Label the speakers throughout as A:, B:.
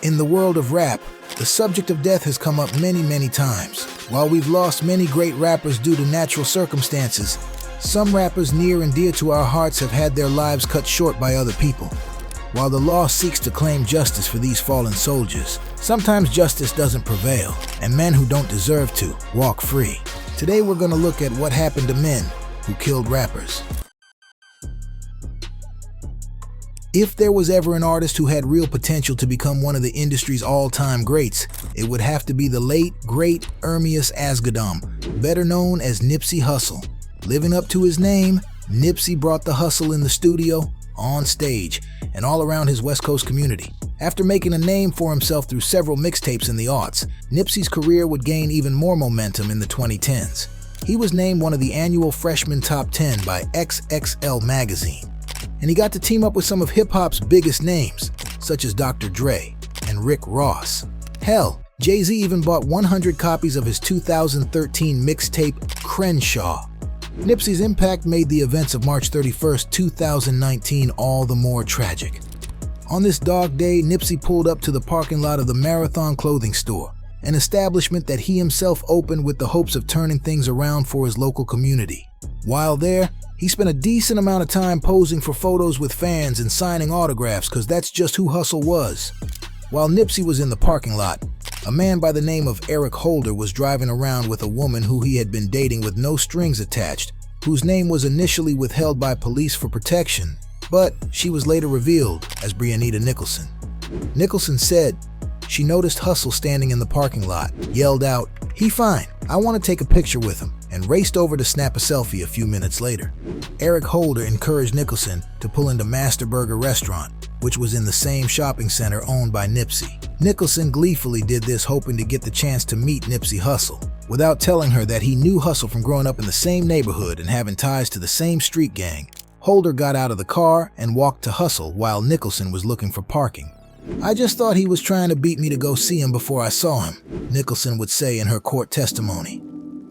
A: In the world of rap, the subject of death has come up many times. While we've lost many great rappers due to natural circumstances, some rappers near and dear to our hearts have had their lives cut short by other people. While the law seeks to claim justice for these fallen soldiers, sometimes justice doesn't prevail, and men who don't deserve to walk free. Today we're going to look at what happened to men who killed rappers. If there was ever an artist who had real potential to become one of the industry's all-time greats, it would have to be the late, great Ermias Asghedom, better known as Nipsey Hussle. Living up to his name, Nipsey brought the hustle in the studio, on stage, and all around his West Coast community. After making a name for himself through several mixtapes in the aughts, Nipsey's career would gain even more momentum in the 2010s. He was named one of the annual Freshman Top 10 by XXL magazine. And he got to team up with some of hip-hop's biggest names, such as Dr. Dre and Rick Ross. Hell, Jay-Z even bought 100 copies of his 2013 mixtape, Crenshaw. Nipsey's impact made the events of March 31st, 2019 all the more tragic. On this dog day, Nipsey pulled up to the parking lot of the Marathon clothing store, an establishment that he himself opened with the hopes of turning things around for his local community. While there, he spent a decent amount of time posing for photos with fans and signing autographs, because that's just who Hussle was. While Nipsey was in the parking lot, a man by the name of Eric Holder was driving around with a woman who he had been dating with no strings attached, whose name was initially withheld by police for protection, but she was later revealed as Brianita Nicholson. Nicholson said she noticed Hussle standing in the parking lot, yelled out, "He fine, I want to take a picture with him," and raced over to snap a selfie a few minutes later. Eric Holder encouraged Nicholson to pull into Master Burger restaurant, which was in the same shopping center owned by Nipsey. Nicholson gleefully did this, hoping to get the chance to meet Nipsey Hussle, without telling her that he knew Hussle from growing up in the same neighborhood and having ties to the same street gang. Holder got out of the car and walked to Hussle while Nicholson was looking for parking. "I just thought he was trying to beat me to go see him before I saw him," Nicholson would say in her court testimony.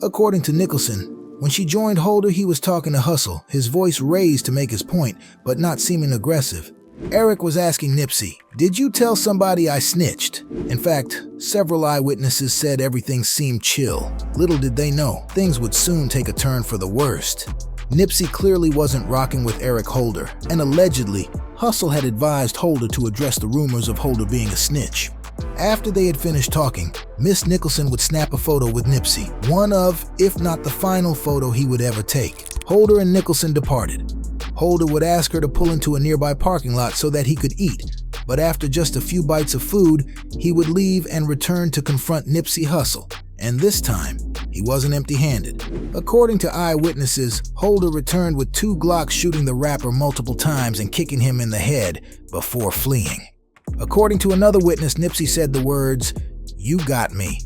A: According to Nicholson, when she joined Holder, he was talking to Hussle, his voice raised to make his point, but not seeming aggressive. Eric was asking Nipsey, "Did you tell somebody I snitched?" In fact, several eyewitnesses said everything seemed chill. Little did they know, things would soon take a turn for the worst. Nipsey clearly wasn't rocking with Eric Holder, and allegedly, Hussle had advised Holder to address the rumors of Holder being a snitch. After they had finished talking, Miss Nicholson would snap a photo with Nipsey, one of, if not the final photo he would ever take. Holder and Nicholson departed. Holder would ask her to pull into a nearby parking lot so that he could eat, but after just a few bites of food, he would leave and return to confront Nipsey Hussle, and this time, he wasn't empty-handed. According to eyewitnesses, Holder returned with 2 Glocks, shooting the rapper multiple times and kicking him in the head before fleeing. According to another witness, Nipsey said the words, "You got me,"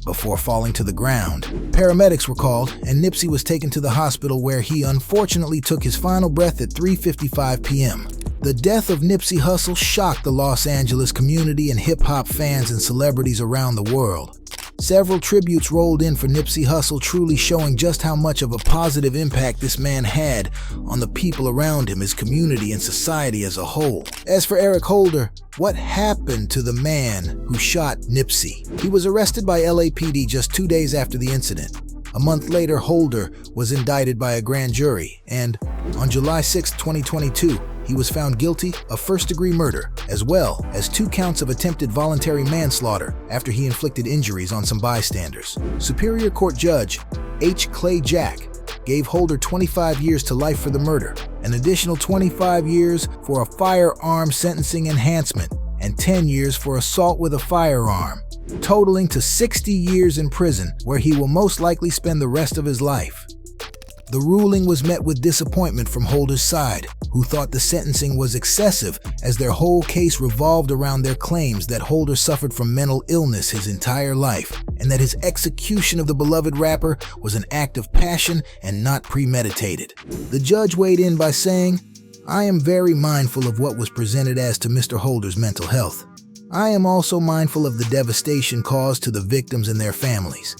A: before falling to the ground. Paramedics were called, and Nipsey was taken to the hospital, where he unfortunately took his final breath at 3:55 p.m. The death of Nipsey Hussle shocked the Los Angeles community and hip-hop fans and celebrities around the world. Several tributes rolled in for Nipsey Hussle, truly showing just how much of a positive impact this man had on the people around him, his community, and society as a whole. As for Eric Holder, what happened to the man who shot Nipsey? He was arrested by LAPD just 2 days after the incident. A month later, Holder was indicted by a grand jury, and on July 6, 2022, he was found guilty of first-degree murder, as well as 2 counts of attempted voluntary manslaughter after he inflicted injuries on some bystanders. Superior Court Judge H. Clay Jack gave Holder 25 years to life for the murder, an additional 25 years for a firearm sentencing enhancement, and 10 years for assault with a firearm, totaling to 60 years in prison, where he will most likely spend the rest of his life. The ruling was met with disappointment from Holder's side, who thought the sentencing was excessive, as their whole case revolved around their claims that Holder suffered from mental illness his entire life, and that his execution of the beloved rapper was an act of passion and not premeditated. The judge weighed in by saying, "I am very mindful of what was presented as to Mr. Holder's mental health. I am also mindful of the devastation caused to the victims and their families.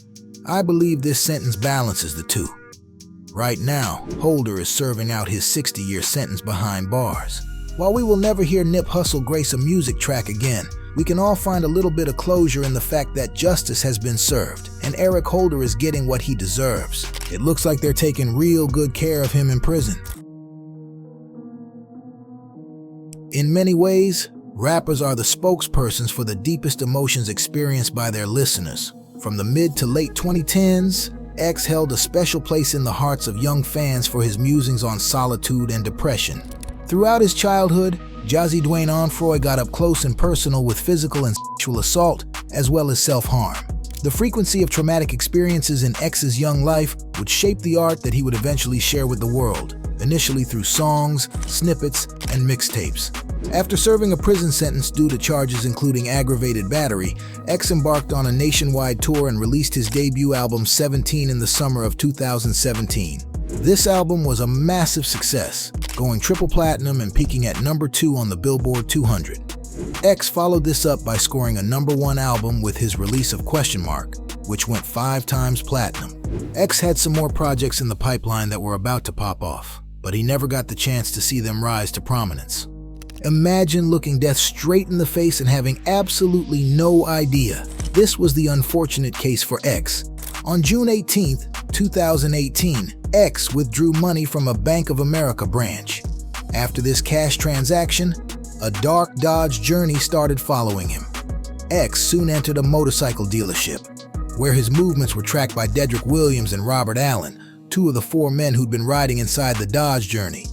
A: I believe this sentence balances the two. Right now, Holder is serving out his 60-year sentence behind bars. While we will never hear Nip Hussle grace a music track again, we can all find a little bit of closure in the fact that justice has been served, and Eric Holder is getting what he deserves. It looks like they're taking real good care of him in prison. In many ways, rappers are the spokespersons for the deepest emotions experienced by their listeners. From the mid to late 2010s, X held a special place in the hearts of young fans for his musings on solitude and depression. Throughout his childhood, Jazzy Dwayne Onfroy got up close and personal with physical and sexual assault, as well as self-harm. The frequency of traumatic experiences in X's young life would shape the art that he would eventually share with the world, initially through songs, snippets, and mixtapes. After serving a prison sentence due to charges including aggravated battery, X embarked on a nationwide tour and released his debut album 17 in the summer of 2017. This album was a massive success, going triple platinum and peaking at #2 on the Billboard 200. X followed this up by scoring a #1 album with his release of Question Mark, which went 5 times platinum. X had some more projects in the pipeline that were about to pop off, but he never got the chance to see them rise to prominence. Imagine looking death straight in the face and having absolutely no idea. This was the unfortunate case for X. On June 18, 2018, X withdrew money from a Bank of America branch. After this cash transaction, a dark Dodge Journey started following him. X soon entered a motorcycle dealership, where his movements were tracked by Dedrick Williams and Robert Allen, 2 of the 4 men who'd been riding inside the Dodge Journey.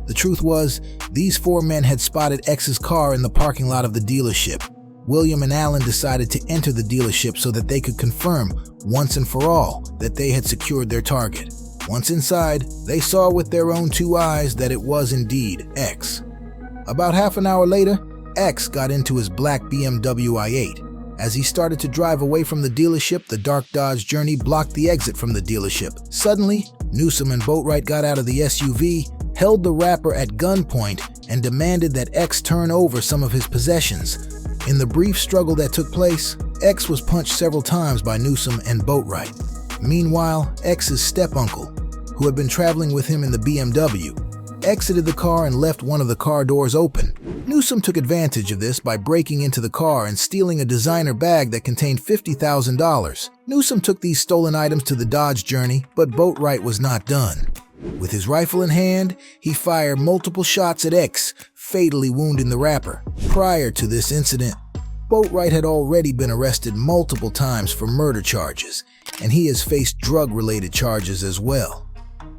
A: The truth was, these 4 men had spotted X's car in the parking lot of the dealership. William and Allen decided to enter the dealership so that they could confirm, once and for all, that they had secured their target. Once inside, they saw with their own 2 eyes that it was indeed X. About half an hour later, X got into his black BMW i8. As he started to drive away from the dealership, the dark Dodge Journey blocked the exit from the dealership. Suddenly, Newsom and Boatwright got out of the SUV, held the rapper at gunpoint, and demanded that X turn over some of his possessions. In the brief struggle that took place, X was punched several times by Newsom and Boatwright. Meanwhile, X's step-uncle, who had been traveling with him in the BMW, exited the car and left one of the car doors open. Newsom took advantage of this by breaking into the car and stealing a designer bag that contained $50,000. Newsom took these stolen items to the Dodge Journey, but Boatwright was not done. With his rifle in hand, he fired multiple shots at X, fatally wounding the rapper. Prior to this incident, Boatwright had already been arrested multiple times for murder charges, and he has faced drug-related charges as well.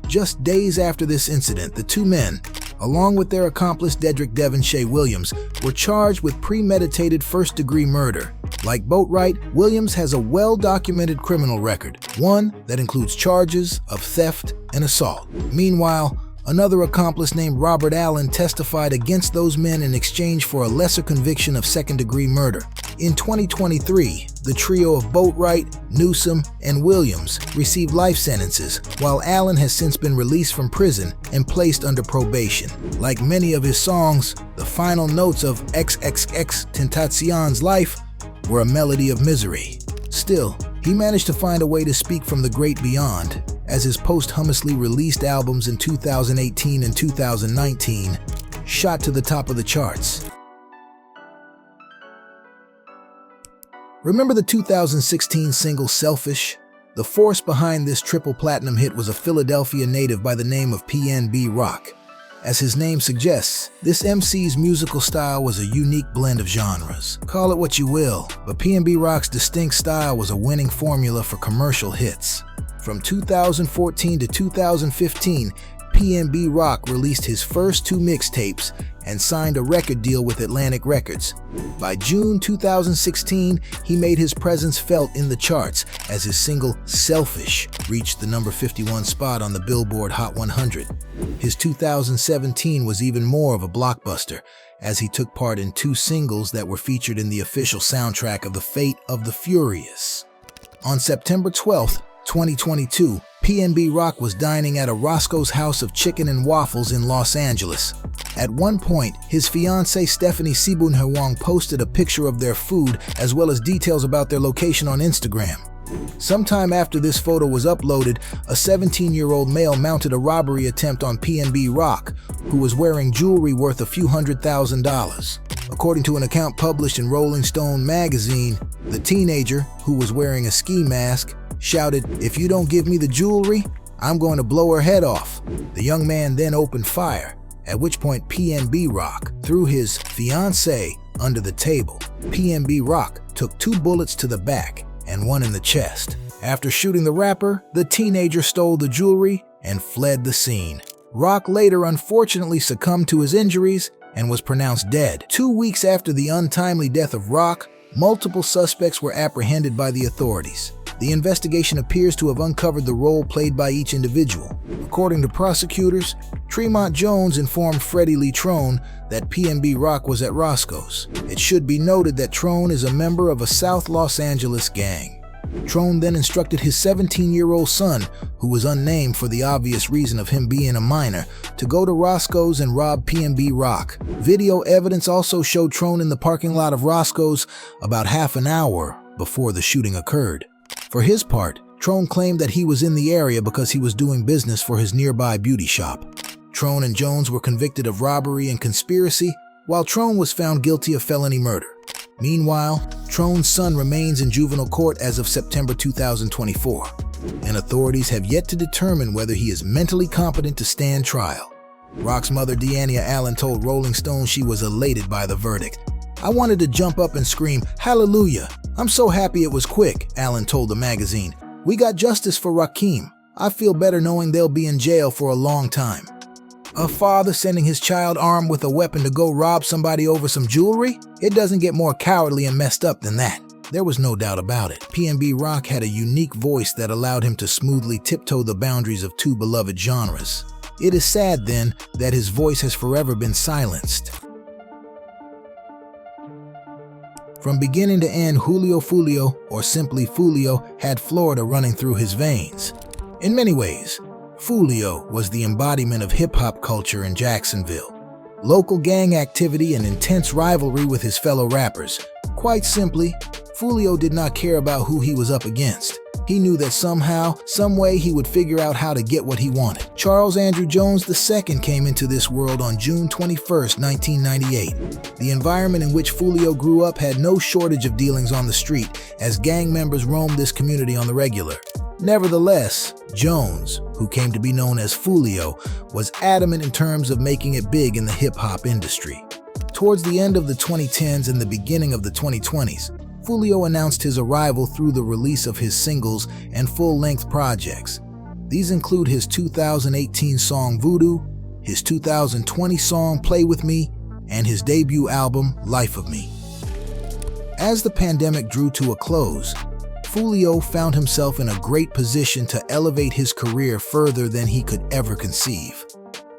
A: Just days after this incident, the 2 men, along with their accomplice Dedrick Devonshea Williams, were charged with premeditated first-degree murder. Like Boatwright, Williams has a well-documented criminal record, one that includes charges of theft and assault. Meanwhile, another accomplice named Robert Allen testified against those men in exchange for a lesser conviction of second-degree murder. In 2023, the trio of Boatwright, Newsom, and Williams received life sentences, while Allen has since been released from prison and placed under probation. Like many of his songs, the final notes of XXXTentacion's life were a melody of misery. Still, he managed to find a way to speak from the great beyond, as his posthumously released albums in 2018 and 2019 shot to the top of the charts. Remember the 2016 single Selfish? The force behind this triple platinum hit was a Philadelphia native by the name of PNB Rock. As his name suggests, this MC's musical style was a unique blend of genres. Call it what you will, but PNB Rock's distinct style was a winning formula for commercial hits. From 2014 to 2015, PNB Rock released his first 2 mixtapes and signed a record deal with Atlantic Records. By June 2016, he made his presence felt in the charts as his single Selfish reached the number 51 spot on the Billboard Hot 100. His 2017 was even more of a blockbuster, as he took part in 2 singles that were featured in the official soundtrack of The Fate of the Furious. On September 12th, 2022, PNB Rock was dining at a Roscoe's House of Chicken and Waffles in Los Angeles. At one point, his fiancée Stephanie Sibunhewang posted a picture of their food as well as details about their location on Instagram. Sometime after this photo was uploaded, a 17-year-old male mounted a robbery attempt on PNB Rock, who was wearing jewelry worth a few $100,000. According to an account published in Rolling Stone magazine, the teenager, who was wearing a ski mask, shouted, "If you don't give me the jewelry, I'm going to blow her head off." The young man then opened fire, at which point PNB Rock threw his fiancée under the table. PNB Rock took 2 bullets to the back and 1 in the chest. After shooting the rapper, the teenager stole the jewelry and fled the scene. Rock later unfortunately succumbed to his injuries and was pronounced dead. 2 weeks after the untimely death of Rock, multiple suspects were apprehended by the authorities. The investigation appears to have uncovered the role played by each individual. According to prosecutors, Tremont Jones informed Freddie Lee Trone that PNB Rock was at Roscoe's. It should be noted that Trone is a member of a South Los Angeles gang. Trone then instructed his 17-year-old son, who was unnamed for the obvious reason of him being a minor, to go to Roscoe's and rob PNB Rock. Video evidence also showed Trone in the parking lot of Roscoe's about half an hour before the shooting occurred. For his part, Trone claimed that he was in the area because he was doing business for his nearby beauty shop. Trone and Jones were convicted of robbery and conspiracy, while Trone was found guilty of felony murder. Meanwhile, Trone's son remains in juvenile court as of September 2024, and authorities have yet to determine whether he is mentally competent to stand trial. Rock's mother, Deania Allen, told Rolling Stone she was elated by the verdict. "I wanted to jump up and scream, 'Hallelujah! I'm so happy it was quick,'" Allen told the magazine. "We got justice for Rakim. I feel better knowing they'll be in jail for a long time." A father sending his child armed with a weapon to go rob somebody over some jewelry? It doesn't get more cowardly and messed up than that. There was no doubt about it. PNB Rock had a unique voice that allowed him to smoothly tiptoe the boundaries of 2 beloved genres. It is sad, then, that his voice has forever been silenced. From beginning to end, Foolio, or simply Foolio, had Florida running through his veins. In many ways, Foolio was the embodiment of hip-hop culture in Jacksonville. Local gang activity and intense rivalry with his fellow rappers. Quite simply, Foolio did not care about who he was up against. He knew that somehow, some way he would figure out how to get what he wanted. Charles Andrew Jones II came into this world on June 21, 1998. The environment in which Foolio grew up had no shortage of dealings on the street, as gang members roamed this community on the regular. Nevertheless, Jones, who came to be known as Foolio, was adamant in terms of making it big in the hip-hop industry. Towards the end of the 2010s and the beginning of the 2020s, Foolio announced his arrival through the release of his singles and full-length projects. These include his 2018 song Voodoo, his 2020 song Play With Me, and his debut album Life of Me. As the pandemic drew to a close, Foolio found himself in a great position to elevate his career further than he could ever conceive.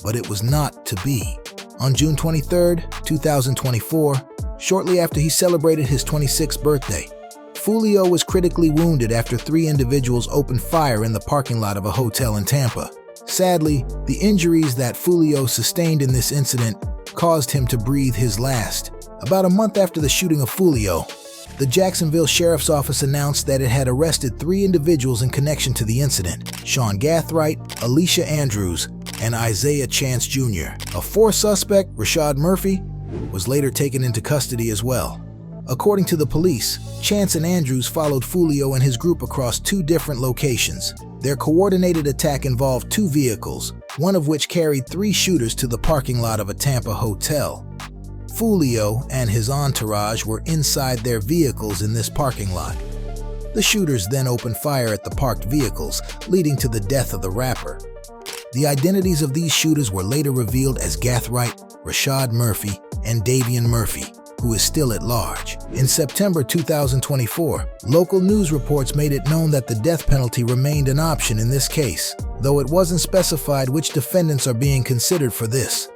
A: But it was not to be. On June 23, 2024, shortly after he celebrated his 26th birthday, Foolio was critically wounded after 3 individuals opened fire in the parking lot of a hotel in Tampa. Sadly, the injuries that Foolio sustained in this incident caused him to breathe his last. About a month after the shooting of Foolio, the Jacksonville Sheriff's Office announced that it had arrested 3 individuals in connection to the incident: Sean Gathright, Alicia Andrews, and Isaiah Chance Jr. A 4th suspect, Rashad Murphy, was later taken into custody as well. According to the police, Chance and Andrews followed Foolio and his group across 2 different locations. Their coordinated attack involved 2 vehicles, one of which carried 3 shooters to the parking lot of a Tampa hotel. Foolio and his entourage were inside their vehicles in this parking lot. The shooters then opened fire at the parked vehicles, leading to the death of the rapper. The identities of these shooters were later revealed as Gathright, Rashad Murphy, and Davian Murphy, who is still at large. In September 2024, local news reports made it known that the death penalty remained an option in this case, though it wasn't specified which defendants are being considered for this.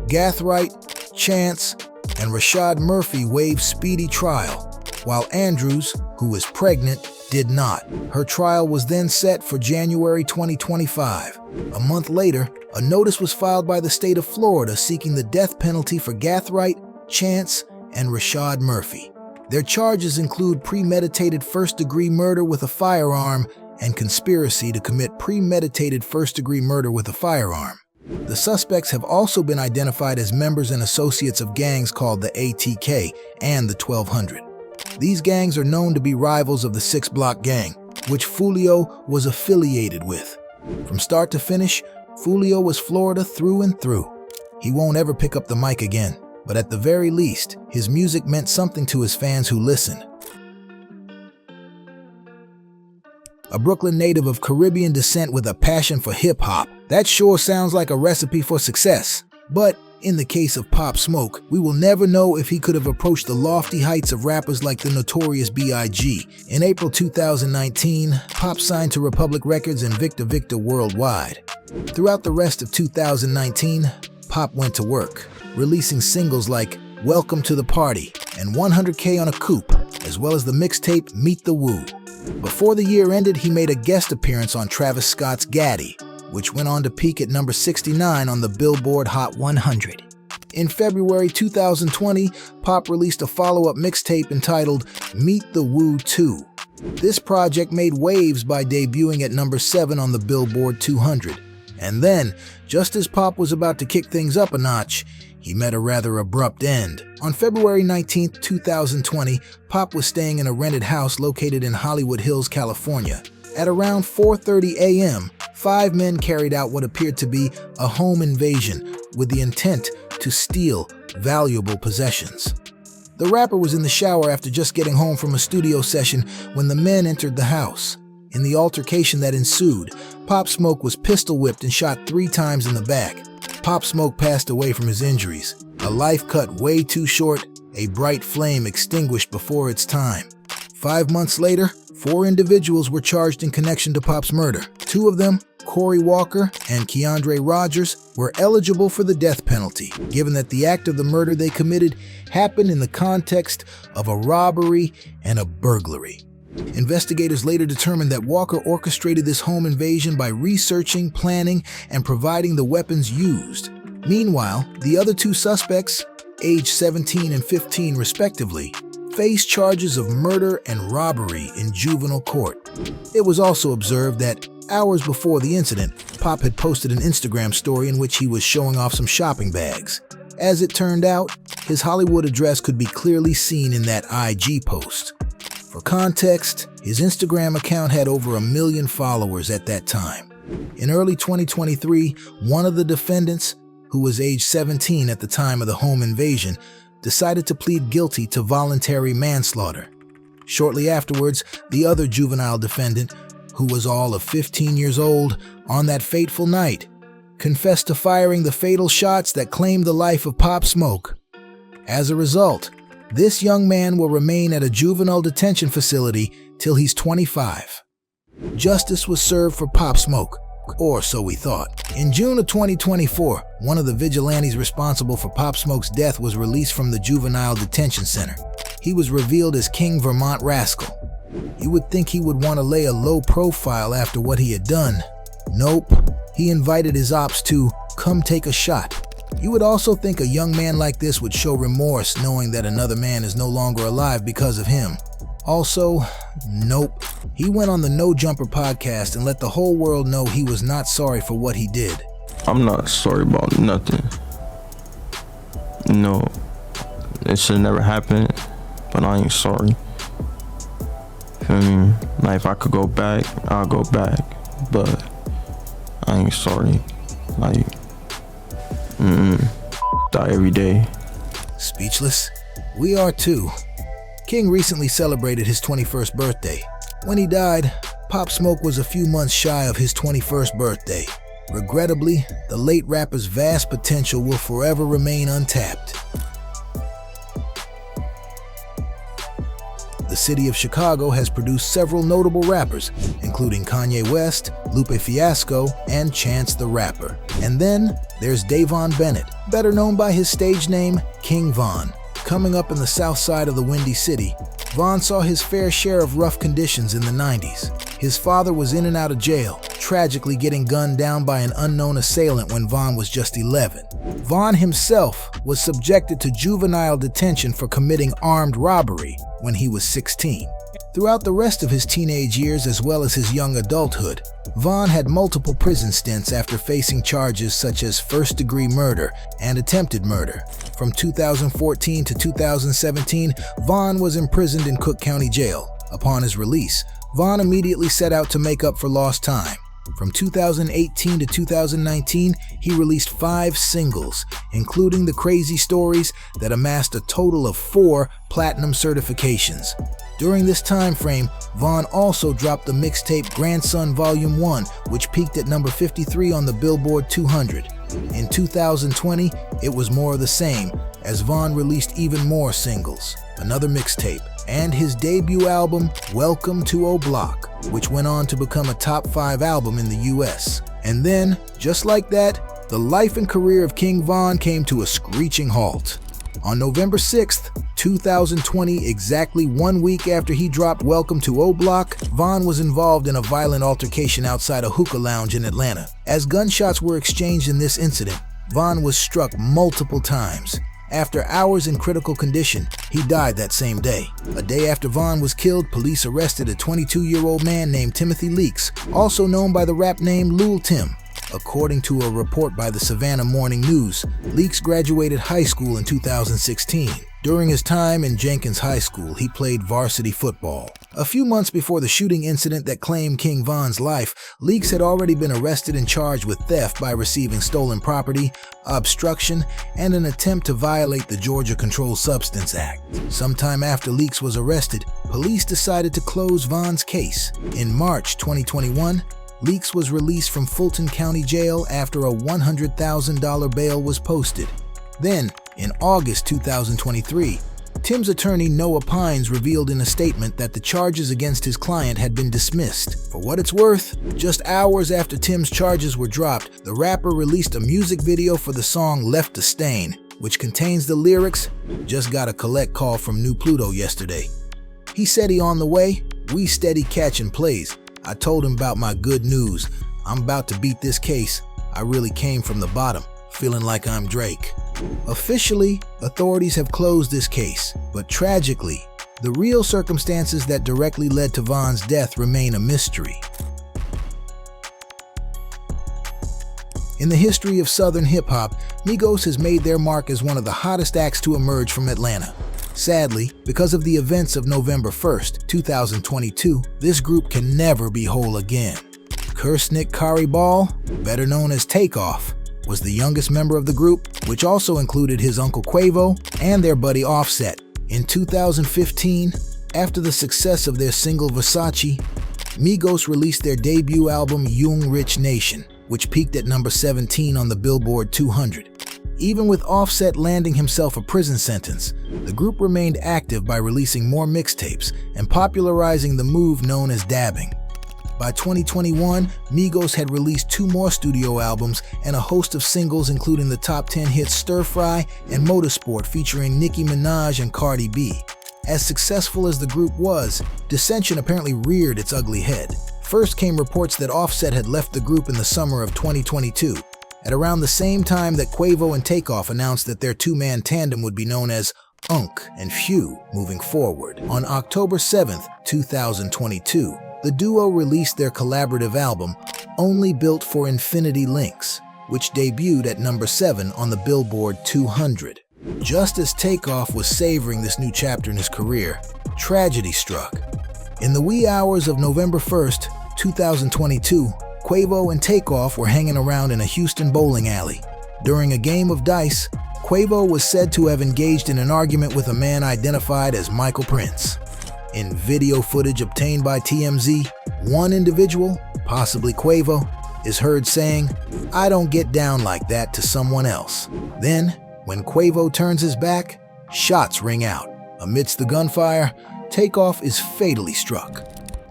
A: Gathright, Chance, and Rashad Murphy waived speedy trial, while Andrews, who is pregnant, did not. Her trial was then set for January 2025. A month later, a notice was filed by the state of Florida seeking the death penalty for Gathright, Chance, and Rashad Murphy. Their charges include premeditated first-degree murder with a firearm and conspiracy to commit premeditated first-degree murder with a firearm. The suspects have also been identified as members and associates of gangs called the ATK and the 1200. These gangs are known to be rivals of the 6 Block Gang, which Foolio was affiliated with. From start to finish, Foolio was Florida through and through. He won't ever pick up the mic again, but at the very least, his music meant something to his fans who listened. A Brooklyn native of Caribbean descent with a passion for hip-hop, that sure sounds like a recipe for success. But in the case of Pop Smoke, we will never know if he could have approached the lofty heights of rappers like the Notorious B.I.G. In April 2019, Pop signed to Republic Records and Victor Victor Worldwide. Throughout the rest of 2019, Pop went to work, releasing singles like Welcome to the Party and 100K on a Coupe, as well as the mixtape Meet the Woo. Before the year ended, he made a guest appearance on Travis Scott's Gaddy, which went on to peak at number 69 on the Billboard Hot 100. In February 2020, Pop released a follow-up mixtape entitled Meet the Woo 2. This project made waves by debuting at number 7 on the Billboard 200. And then, just as Pop was about to kick things up a notch, he met a rather abrupt end. On February 19, 2020, Pop was staying in a rented house located in Hollywood Hills, California. At around 4:30 a.m., 5 men carried out what appeared to be a home invasion with the intent to steal valuable possessions. The rapper was in the shower after just getting home from a studio session when the men entered the house. In the altercation that ensued, Pop Smoke was pistol whipped and shot 3 times in the back. Pop Smoke passed away from his injuries. A life cut way too short, a bright flame extinguished before its time. 5 months later, 4 individuals were charged in connection to Pop's murder. 2 of them, Corey Walker and Keandre Rogers, were eligible for the death penalty, given that the act of the murder they committed happened in the context of a robbery and a burglary. Investigators later determined that Walker orchestrated this home invasion by researching, planning, and providing the weapons used. Meanwhile, the other 2 suspects, aged 17 and 15 respectively, faced charges of murder and robbery in juvenile court. It was also observed that hours before the incident, Pop had posted an Instagram story in which he was showing off some shopping bags. As it turned out, his Hollywood address could be clearly seen in that IG post. For context, his Instagram account had over 1 million followers at that time. In early 2023, one of the defendants, who was age 17 at the time of the home invasion, decided to plead guilty to voluntary manslaughter. Shortly afterwards, the other juvenile defendant, who was all of 15 years old, on that fateful night, confessed to firing the fatal shots that claimed the life of Pop Smoke. As a result, this young man will remain at a juvenile detention facility till he's 25. Justice was served for Pop Smoke, or so we thought. In June of 2024, one of the vigilantes responsible for Pop Smoke's death was released from the juvenile detention center. He was revealed as King Vermont Rascal. You would think he would want to lay a low profile after what he had done. Nope, he invited his ops to come take a shot. You would also think a young man like this would show remorse knowing that another man is no longer alive because of him. Also, nope. He went on the No Jumper podcast and let the whole world know he was not sorry for what he did.
B: I'm not sorry about nothing. No, it should never happen, but I ain't sorry. Feel me? Like, if I could go back, I'll go back, but I ain't sorry. Like, die every day.
A: Speechless? We are too. King recently celebrated his 21st birthday. When he died, Pop Smoke was a few months shy of his 21st birthday. Regrettably, the late rapper's vast potential will forever remain untapped. The city of Chicago has produced several notable rappers, including Kanye West, Lupe Fiasco, and Chance the Rapper. And then there's Davon Bennett, better known by his stage name, King Von. Coming up in the south side of the Windy City, Von saw his fair share of rough conditions in the 90s. His father was in and out of jail, tragically getting gunned down by an unknown assailant when Von was just 11. Von himself was subjected to juvenile detention for committing armed robbery. when he was 16. Throughout the rest of his teenage years as well as his young adulthood, Von had multiple prison stints after facing charges such as first-degree murder and attempted murder. From 2014 to 2017, Von was imprisoned in Cook County Jail. Upon his release, Von immediately set out to make up for lost time. From 2018 to 2019, he released 5 singles, including The Crazy Stories, that amassed a total of 4 platinum certifications. During this time frame, Von also dropped the mixtape Grandson Volume 1, which peaked at number 53 on the Billboard 200. In 2020, it was more of the same, as Von released even more singles, another mixtape, and his debut album, Welcome to O Block, which went on to become a top 5 album in the US. And then, just like that, the life and career of King Von came to a screeching halt. On November 6th, 2020, exactly 1 week after he dropped Welcome to O Block, Von was involved in a violent altercation outside a hookah lounge in Atlanta. As gunshots were exchanged in this incident, Von was struck multiple times. After hours in critical condition, he died that same day. A day after Von was killed, police arrested a 22-year-old man named Timothy Leaks, also known by the rap name Lil Tim. According to a report by the Savannah Morning News, Leaks graduated high school in 2016. During his time in Jenkins High School, he played varsity football. A few months before the shooting incident that claimed King Von's life, Leaks had already been arrested and charged with theft by receiving stolen property, obstruction, and an attempt to violate the Georgia Controlled Substance Act. Sometime after Leaks was arrested, police decided to close Von's case. In March 2021, Leaks was released from Fulton County Jail after a $100,000 bail was posted. Then, in August 2023, Tim's attorney Noah Pines revealed in a statement that the charges against his client had been dismissed. For what it's worth, just hours after Tim's charges were dropped, the rapper released a music video for the song Left a Stain, which contains the lyrics, "Just got a collect call from New Pluto yesterday. He said he on the way, we steady catching plays. I told him about my good news. I'm about to beat this case. I really came from the bottom, feeling like I'm Drake." Officially, authorities have closed this case, but tragically, the real circumstances that directly led to Von's death remain a mystery. In the history of Southern hip-hop, Migos has made their mark as one of the hottest acts to emerge from Atlanta. Sadly, because of the events of November 1st, 2022, this group can never be whole again. Kursnick Kari Ball, better known as Takeoff, was the youngest member of the group, which also included his uncle Quavo and their buddy Offset. In 2015, after the success of their single Versace, Migos released their debut album Young Rich Nation, which peaked at number 17 on the Billboard 200. Even with Offset landing himself a prison sentence, the group remained active by releasing more mixtapes and popularizing the move known as dabbing. By 2021, Migos had released 2 more studio albums and a host of singles including the top 10 hits Stir Fry and Motorsport featuring Nicki Minaj and Cardi B. As successful as the group was, dissension apparently reared its ugly head. First came reports that Offset had left the group in the summer of 2022, at around the same time that Quavo and Takeoff announced that their 2-man tandem would be known as Unk and Few moving forward. On October 7th, 2022, the duo released their collaborative album, Only Built for Infinity Links, which debuted at number 7 on the Billboard 200. Just as Takeoff was savoring this new chapter in his career, tragedy struck. In the wee hours of November 1st, 2022, Quavo and Takeoff were hanging around in a Houston bowling alley. During a game of dice, Quavo was said to have engaged in an argument with a man identified as Michael Prince. In video footage obtained by TMZ, one individual, possibly Quavo, is heard saying, "I don't get down like that to someone else." Then, when Quavo turns his back, shots ring out. Amidst the gunfire, Takeoff is fatally struck.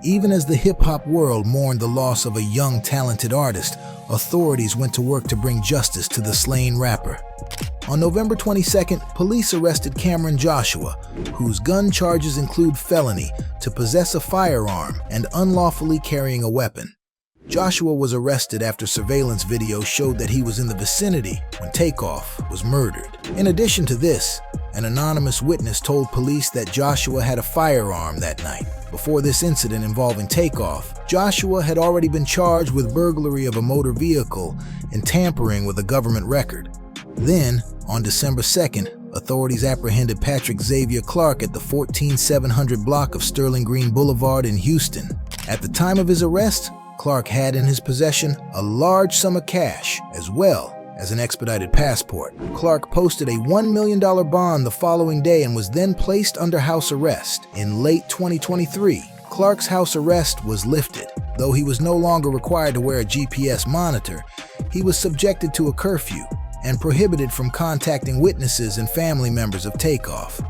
A: Even as the hip-hop world mourned the loss of a young, talented artist, authorities went to work to bring justice to the slain rapper. On November 22nd, police arrested Cameron Joshua, whose gun charges include felony to possess a firearm and unlawfully carrying a weapon. Joshua was arrested after surveillance video showed that he was in the vicinity when Takeoff was murdered. In addition to this, an anonymous witness told police that Joshua had a firearm that night. Before this incident involving Takeoff, Joshua had already been charged with burglary of a motor vehicle and tampering with a government record. Then, on December 2nd, authorities apprehended Patrick Xavier Clark at the 14700 block of Sterling Green Boulevard in Houston. At the time of his arrest, Clark had in his possession a large sum of cash, as well as an expedited passport. Clark posted a $1 million bond the following day and was then placed under house arrest. In late 2023, Clark's house arrest was lifted. Though he was no longer required to wear a GPS monitor, he was subjected to a curfew and prohibited from contacting witnesses and family members of Takeoff.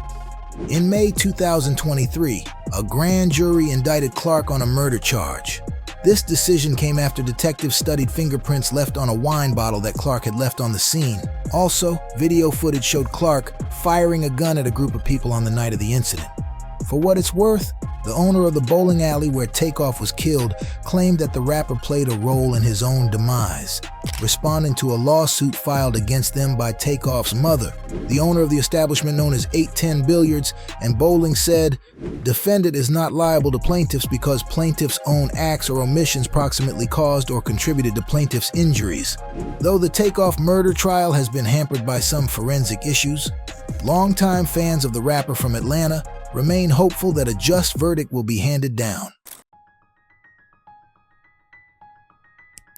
A: In May 2023, a grand jury indicted Clark on a murder charge. This decision came after detectives studied fingerprints left on a wine bottle that Clark had left on the scene. Also, video footage showed Clark firing a gun at a group of people on the night of the incident. For what it's worth, the owner of the bowling alley where Takeoff was killed claimed that the rapper played a role in his own demise, responding to a lawsuit filed against them by Takeoff's mother. The owner of the establishment known as 810 Billiards and Bowling said, "Defendant is not liable to plaintiffs because plaintiff's own acts or omissions proximately caused or contributed to plaintiff's injuries." Though the Takeoff murder trial has been hampered by some forensic issues, longtime fans of the rapper from Atlanta remain hopeful that a just verdict will be handed down.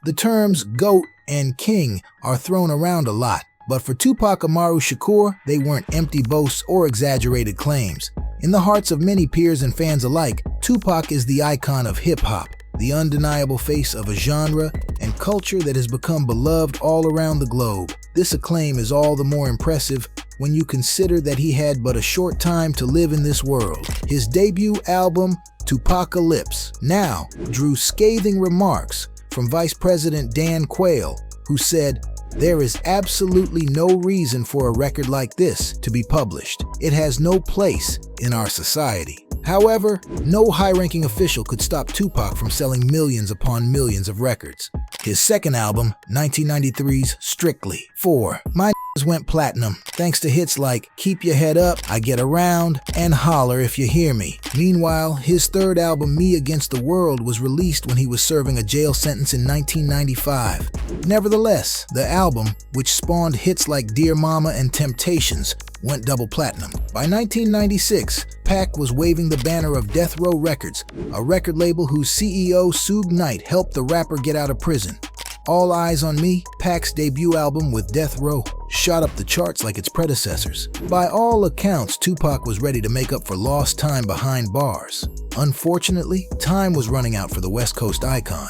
A: The terms GOAT and King are thrown around a lot, but for Tupac Amaru Shakur, they weren't empty boasts or exaggerated claims. In the hearts of many peers and fans alike, Tupac is the icon of hip-hop, the undeniable face of a genre and culture that has become beloved all around the globe. This acclaim is all the more impressive when you consider that he had but a short time to live in this world. His debut album, Tupacalypse, now drew scathing remarks from Vice President Dan Quayle, who said, "There is absolutely no reason for a record like this to be published. It has no place in our society." However, no high-ranking official could stop Tupac from selling millions upon millions of records. His second album, 1993's Strictly 4, My went platinum thanks to hits like Keep Your Head Up, I Get Around, and Holler If You Hear Me. Meanwhile, his third album, Me Against the World, was released when he was serving a jail sentence in 1995. Nevertheless, the album, which spawned hits like Dear Mama and Temptations, went double platinum. By 1996, Pac was waving the banner of Death Row Records, a record label whose CEO Suge Knight helped the rapper get out of prison. All Eyes on Me, Pac's debut album with Death Row, shot up the charts like its predecessors. By all accounts, Tupac was ready to make up for lost time behind bars. Unfortunately, time was running out for the West Coast icon.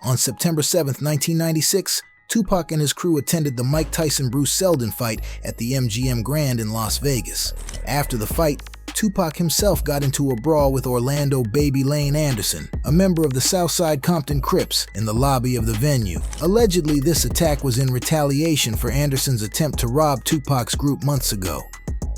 A: On September 7th, 1996, Tupac and his crew attended the Mike Tyson-Bruce Seldon fight at the MGM Grand in Las Vegas. After the fight, Tupac himself got into a brawl with Orlando Baby Lane Anderson, a member of the Southside Compton Crips, in the lobby of the venue. Allegedly, this attack was in retaliation for Anderson's attempt to rob Tupac's group months ago.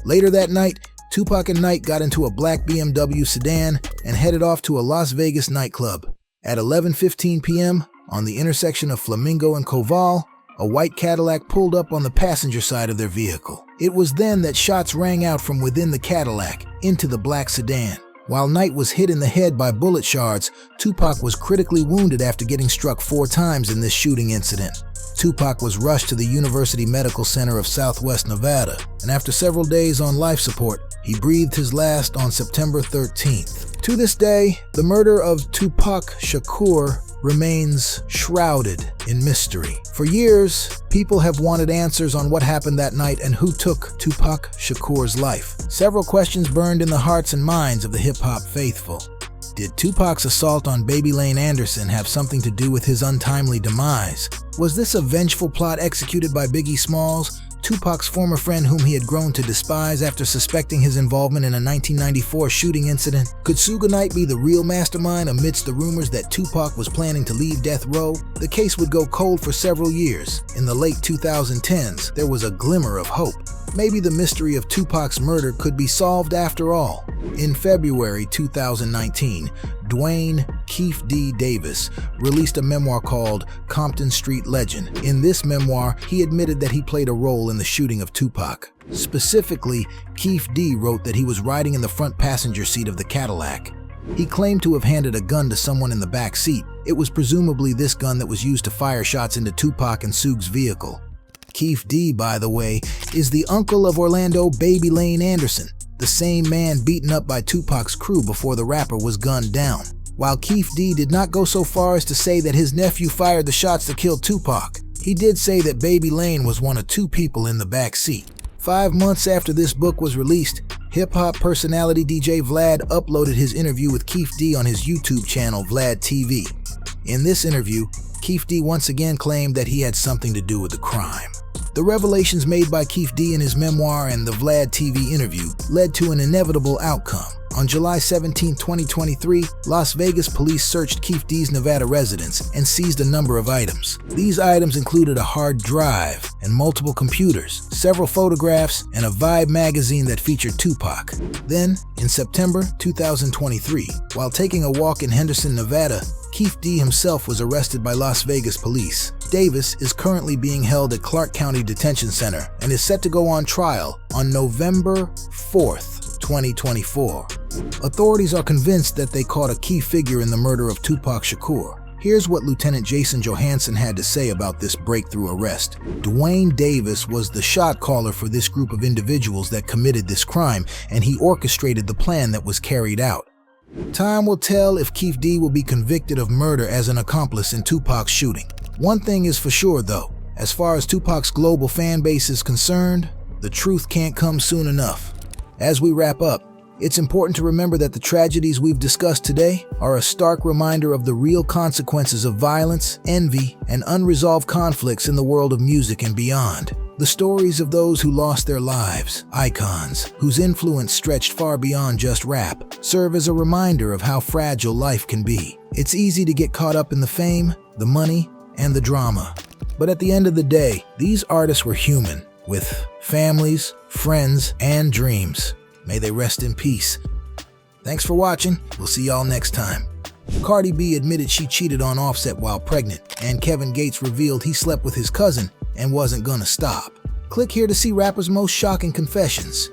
A: Later that night, Tupac and Knight got into a black BMW sedan and headed off to a Las Vegas nightclub. At 11:15 p.m., on the intersection of Flamingo and Koval, a white Cadillac pulled up on the passenger side of their vehicle. It was then that shots rang out from within the Cadillac into the black sedan. While Knight was hit in the head by bullet shards, Tupac was critically wounded after getting struck 4 times in this shooting incident. Tupac was rushed to the University Medical Center of Southwest Nevada, and after several days on life support, he breathed his last on September 13th. To this day, the murder of Tupac Shakur remains shrouded in mystery. For years, people have wanted answers on what happened that night and who took Tupac Shakur's life. Several questions burned in the hearts and minds of the hip-hop faithful. Did Tupac's assault on Baby Lane Anderson have something to do with his untimely demise? Was this a vengeful plot executed by Biggie Smalls, Tupac's former friend whom he had grown to despise after suspecting his involvement in a 1994 shooting incident? Could Suge Knight be the real mastermind amidst the rumors that Tupac was planning to leave death row? The case would go cold for several years. In the late 2010s, there was a glimmer of hope. Maybe the mystery of Tupac's murder could be solved after all. In February 2019, Dwayne Keefe D. Davis released a memoir called Compton Street Legend. In this memoir, he admitted that he played a role in the shooting of Tupac. Specifically, Keefe D. wrote that he was riding in the front passenger seat of the Cadillac. He claimed to have handed a gun to someone in the back seat. It was presumably this gun that was used to fire shots into Tupac and Suge's vehicle. Keefe D., by the way, is the uncle of Orlando Baby Lane Anderson, the same man beaten up by Tupac's crew before the rapper was gunned down. While Keefe D. did not go so far as to say that his nephew fired the shots that killed Tupac, he did say that Baby Lane was one of two people in the back seat. 5 months after this book was released, hip-hop personality DJ Vlad uploaded his interview with Keefe D. on his YouTube channel, Vlad TV. In this interview, Keefe D. once again claimed that he had something to do with the crime. The revelations made by Keefe D. in his memoir and the Vlad TV interview led to an inevitable outcome. On July 17, 2023, Las Vegas police searched Keefe D.'s Nevada residence and seized a number of items. These items included a hard drive and multiple computers, several photographs, and a Vibe magazine that featured Tupac. Then, in September 2023, while taking a walk in Henderson, Nevada, Keefe D. himself was arrested by Las Vegas police. Davis is currently being held at Clark County Detention Center and is set to go on trial on November 4th, 2024. Authorities are convinced that they caught a key figure in the murder of Tupac Shakur. Here's what Lieutenant Jason Johansson had to say about this breakthrough arrest. Dwayne Davis was the shot caller for this group of individuals that committed this crime, and he orchestrated the plan that was carried out. Time will tell if Keefe D. will be convicted of murder as an accomplice in Tupac's shooting. One thing is for sure though, as far as Tupac's global fan base is concerned, the truth can't come soon enough. As we wrap up, it's important to remember that the tragedies we've discussed today are a stark reminder of the real consequences of violence, envy, and unresolved conflicts in the world of music and beyond. The stories of those who lost their lives, icons, whose influence stretched far beyond just rap, serve as a reminder of how fragile life can be. It's easy to get caught up in the fame, the money, and the drama. But at the end of the day, these artists were human, with families, friends, and dreams. May they rest in peace. Thanks for watching. We'll see y'all next time. Cardi B admitted she cheated on Offset while pregnant, and Kevin Gates revealed he slept with his cousin and wasn't gonna stop. Click here to see rappers' most shocking confessions.